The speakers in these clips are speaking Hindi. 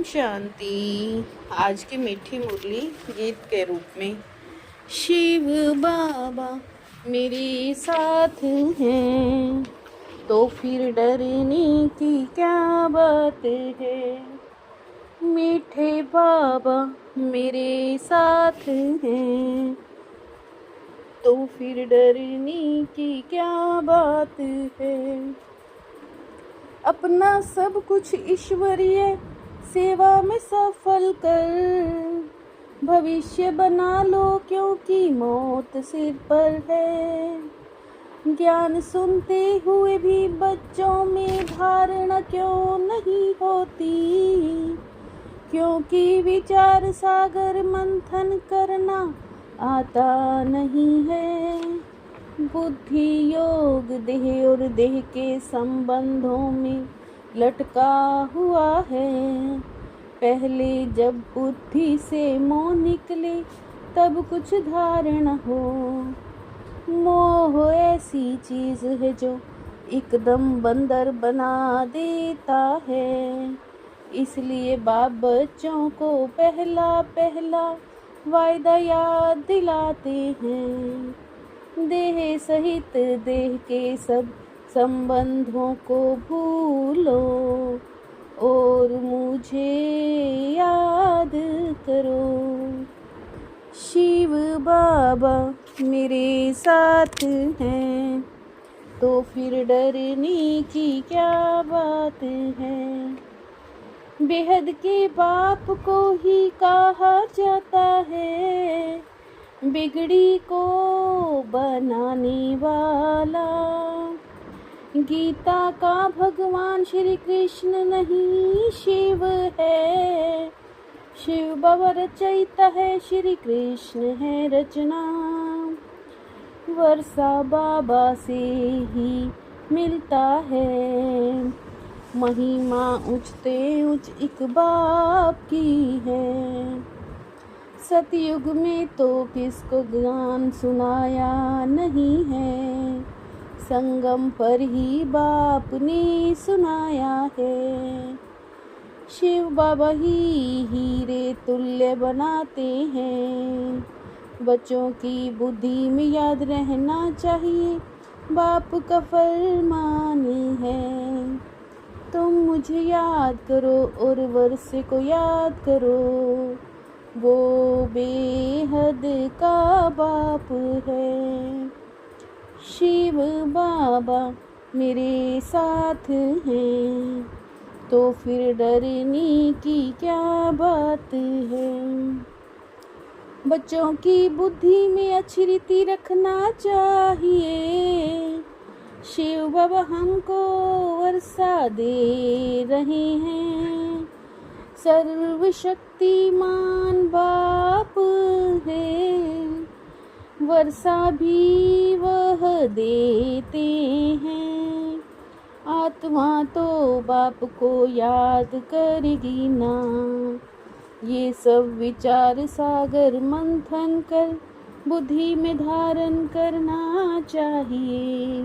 शांति। आज की मीठी मुरली गीत के रूप में। शिव बाबा मेरे साथ हैं तो फिर डरने की क्या बात है। मीठे बाबा मेरे साथ हैं तो फिर डरने की क्या बात है। अपना सब कुछ ईश्वरीय सेवा में सफल कर भविष्य बना लो, क्योंकि मौत सिर पर है। ज्ञान सुनते हुए भी बच्चों में धारणा क्यों नहीं होती, क्योंकि विचार सागर मंथन करना आता नहीं है। बुद्धि योग देह और देह के संबंधों में लटका हुआ है। पहले जब बुद्धि से मोह निकले तब कुछ धारणा हो। मोह ऐसी चीज है जो एकदम बंदर बना देता है। इसलिए बाप बच्चों को पहला पहला वायदा याद दिलाते हैं। देह सहित देह के सब संबंधों को भूलो और मुझे याद करो। शिव बाबा मेरे साथ हैं तो फिर डरने की क्या बात है। बेहद के बाप को ही कहा जाता है बिगड़ी को बनाने वाला। गीता का भगवान श्री कृष्ण नहीं शिव है। शिव बाबा रचयिता है, श्री कृष्ण है रचना। वर्षा बाबा से ही मिलता है। महिमा उचते उच एक बाप की है। सतयुग में तो किसको ज्ञान सुनाया नहीं है। संगम पर ही बाप ने सुनाया है। शिव बाबा ही हीरे तुल्य बनाते हैं। बच्चों की बुद्धि में याद रहना चाहिए, बाप का फरमान है। तुम मुझे याद करो और वर्षे को याद करो, वो बेहद का बाप है। शिव बाबा मेरे साथ हैं तो फिर डरने की क्या बात है। बच्चों की बुद्धि में अच्छी रीति रखना चाहिए। शिव बाबा हमको वर्षा दे रहे हैं। सर्वशक्तिमान बाप है, वर्षा भी वह देते हैं। आत्मा तो बाप को याद करेगी ना। ये सब विचार सागर मंथन कर बुद्धि में धारण करना चाहिए।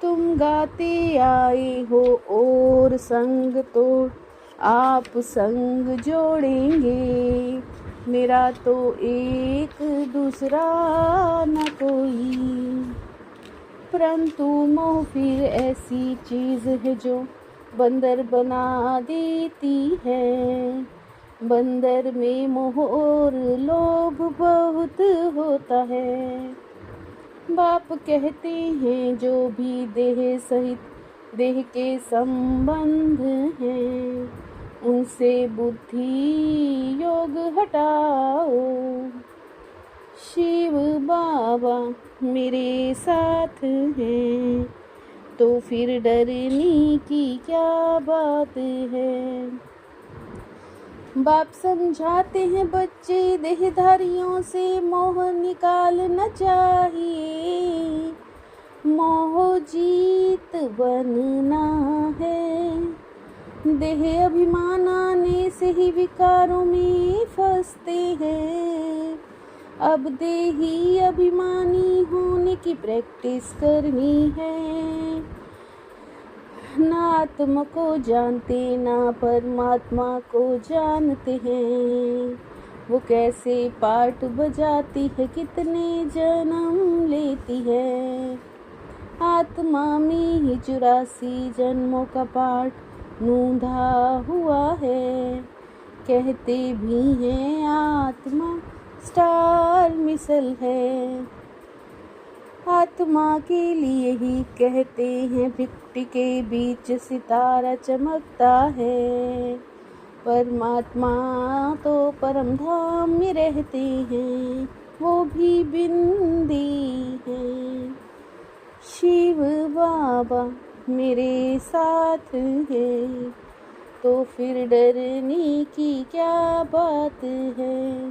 तुम गाते आए हो और संग तो आप संग जोड़ेंगे। मेरा तो एक दूसरा न कोई, परंतु मोह फिर ऐसी चीज है जो बंदर बना देती है। बंदर में मोह और लोभ बहुत होता है। बाप कहते हैं जो भी देह सहित देह के संबंध हैं, उनसे बुद्धि योग हटाओ। शिव बाबा मेरे साथ हैं तो फिर डरने की क्या बात है। बाप समझाते हैं बच्चे देहधारियों से मोह निकालना चाहिए। मोह जीत बनना है। देह अभिमान आने से ही विकारों में फंसते हैं। अब देही अभिमानी होने की प्रैक्टिस करनी है। ना आत्मा को जानते ना परमात्मा को जानते हैं। वो कैसे पाठ बजाती है, कितने जन्म लेती है। आत्मा में ही 84 जन्मों का पाठ नूंधा हुआ है। कहते भी हैं आत्मा स्टार मिसल है। आत्मा के लिए ही कहते हैं मिट्टी के बीच सितारा चमकता है। परमात्मा तो परम धाम में रहते हैं, वो भी बिंदी हैं। शिव बाबा मेरे साथ है, तो फिर डरने की क्या बात है।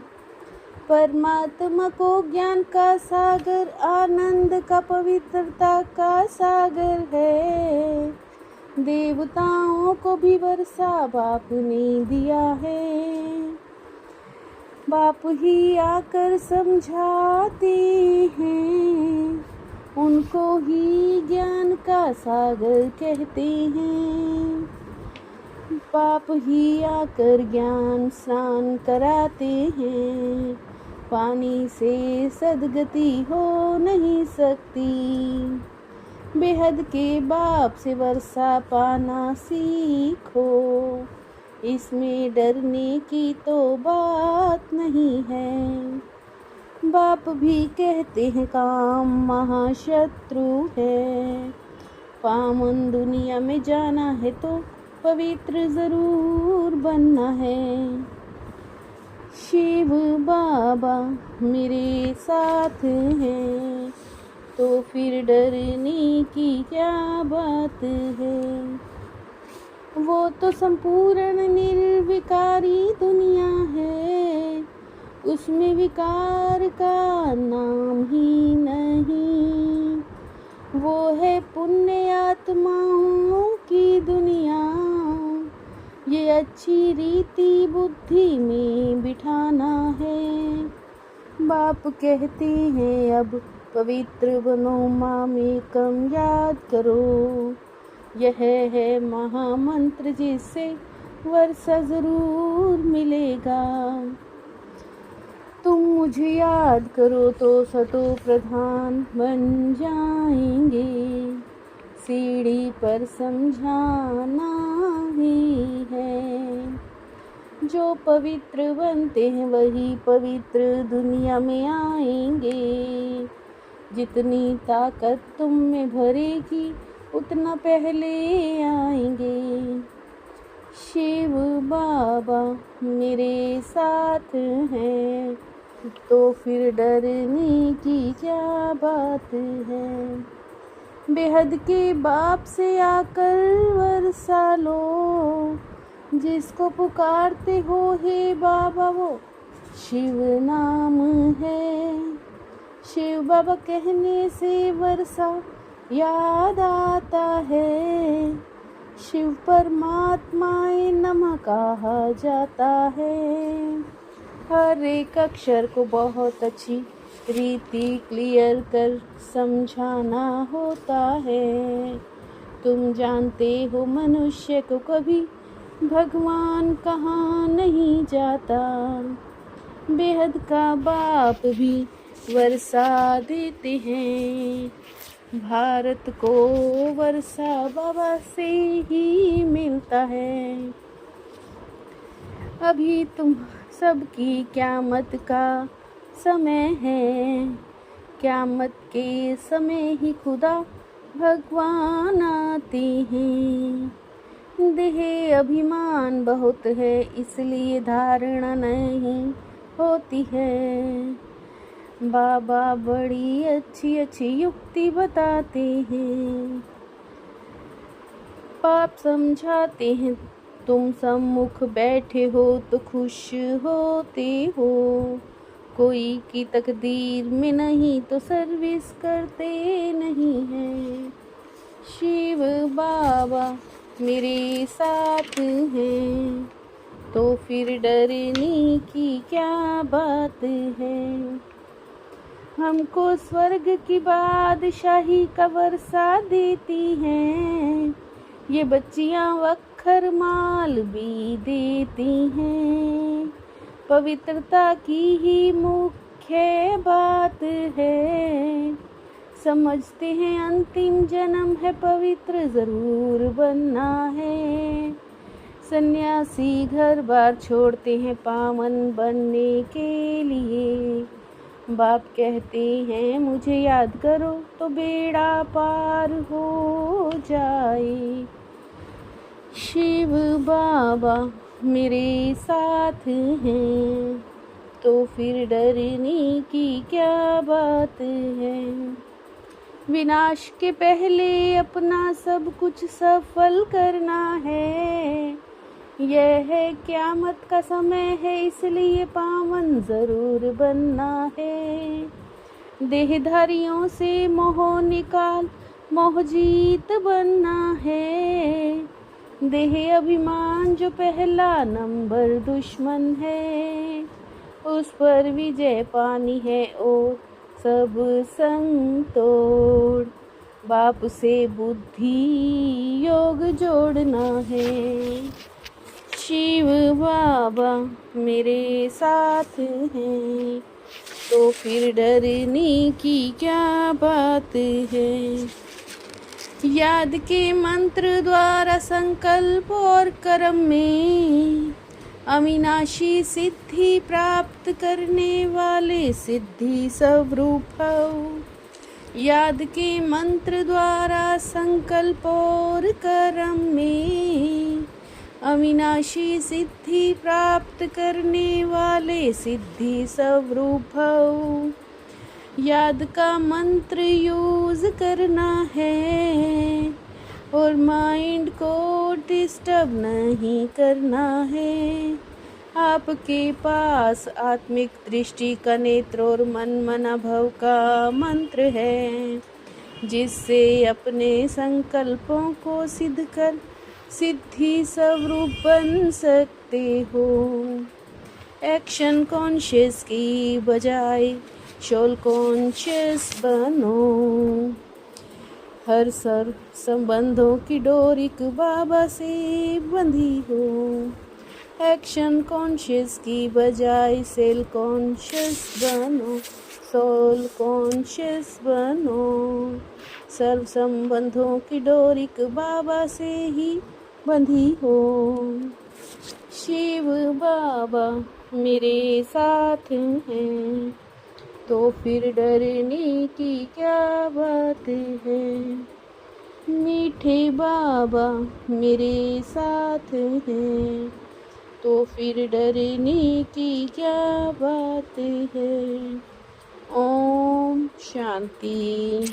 परमात्मा को ज्ञान का सागर, आनंद का पवित्रता का सागर है। देवताओं को भी वर्षा बाप ने दिया है। बाप ही आकर समझाते हैं, उनको ही ज्ञान का सागर कहते हैं। बाप ही आकर ज्ञान स्नान कराते हैं। पानी से सदगति हो नहीं सकती, बेहद के बाप से वर्षा पाना सीखो। इसमें डरने की तो बात नहीं है। बाप भी कहते हैं काम महाशत्रु है। पावन दुनिया में जाना है तो पवित्र जरूर बनना है। शिव बाबा मेरे साथ हैं, तो फिर डरने की क्या बात है। वो तो संपूर्ण निर्विकारी दुनिया है, उसमें विकार का नाम ही नहीं। वो है पुण्य आत्माओं की दुनिया, ये अच्छी रीति बुद्धि में बिठाना है। बाप कहते हैं अब पवित्र बनो, मामेकम याद करो। यह है महामंत्र जिससे वर्षा जरूर मिलेगा। तुम मुझे याद करो तो सतो प्रधान बन जाएंगे। सीढ़ी पर समझाना ही है। जो पवित्र बनते हैं वही पवित्र दुनिया में आएंगे। जितनी ताकत तुम में भरेगी उतना पहले आएंगे। शिव बाबा मेरे साथ हैं, तो फिर डरने की क्या बात है। बेहद के बाप से आकर वर्षा लो, जिसको पुकारते हो हे बाबा वो शिव नाम है। शिव बाबा कहने से वर्षा याद आता है। शिव परमात्माए नमः कहा जाता है। हर एक अक्षर को बहुत अच्छी रीति क्लियर कर समझाना होता है। तुम जानते हो मनुष्य को कभी भगवान कहाँ नहीं जाता। बेहद का बाप भी वर्षा देते हैं। भारत को वर्षा बाबा से ही मिलता है। अभी तुम सबकी क़यामत का समय है। क़यामत के समय ही खुदा भगवान आते हैं। देह अभिमान बहुत है, इसलिए धारणा नहीं होती है। बाबा बड़ी अच्छी अच्छी युक्ति बताते हैं। पाप समझाते हैं। तुम सम्मुख बैठे हो तो खुश होते हो। कोई की तकदीर में नहीं तो सर्विस करते नहीं हैं। शिव बाबा मेरे साथ हैं, तो फिर डरने की क्या बात है। हमको स्वर्ग की बादशाही का वर्षा देती हैं। ये बच्चियां वक्खर माल भी देती हैं, पवित्रता की ही मुख्य बात है। समझते हैं अंतिम जन्म है, पवित्र जरूर बनना है। सन्यासी घर बार छोड़ते हैं पावन बनने के लिए। बाप कहते हैं मुझे याद करो तो बेड़ा पार हो जाए। शिव बाबा मेरे साथ हैं, तो फिर डरने की क्या बात है। विनाश के पहले अपना सब कुछ सफल करना है। यह है क़यामत का समय है, इसलिए पावन जरूर बनना है। देहधारियों से मोह निकाल मोह जीत बनना है। देह अभिमान जो पहला नंबर दुश्मन है, उस पर विजय पानी है और सब संग तोड़। बाप से बुद्धि योग जोड़ना है। शिव बाबा मेरे साथ हैं, तो फिर डरने की क्या बात है। याद के मंत्र द्वारा संकल्प और कर्म में अविनाशी सिद्धि प्राप्त करने वाले सिद्धि स्वरूप हो। याद के मंत्र द्वारा संकल्प और कर्म में अविनाशी सिद्धि प्राप्त करने वाले सिद्धि स्वरूप हो। याद का मंत्र यूज करना है और माइंड को डिस्टर्ब नहीं करना है। आपके पास आत्मिक दृष्टि का नेत्र और मन मनाभव का मंत्र है, जिससे अपने संकल्पों को सिद्ध कर सिद्धि स्वरूप बन सकते हो। एक्शन कॉन्शियस की बजाय सोल कॉन्शियस बनो। हर सर संबंधों की डोरिक बाबा से बंधी हो। एक्शन कॉन्शियस की बजाय सेल कॉन्शियस बनो, सोल कॉन्शियस बनो। सर्व संबंधों की डोरिक बाबा से ही बंधी हो। शिव बाबा मेरे साथ हैं, तो फिर डरने की क्या बात है। मीठे बाबा मेरे साथ हैं, तो फिर डरने की क्या बात है। ओम शांति।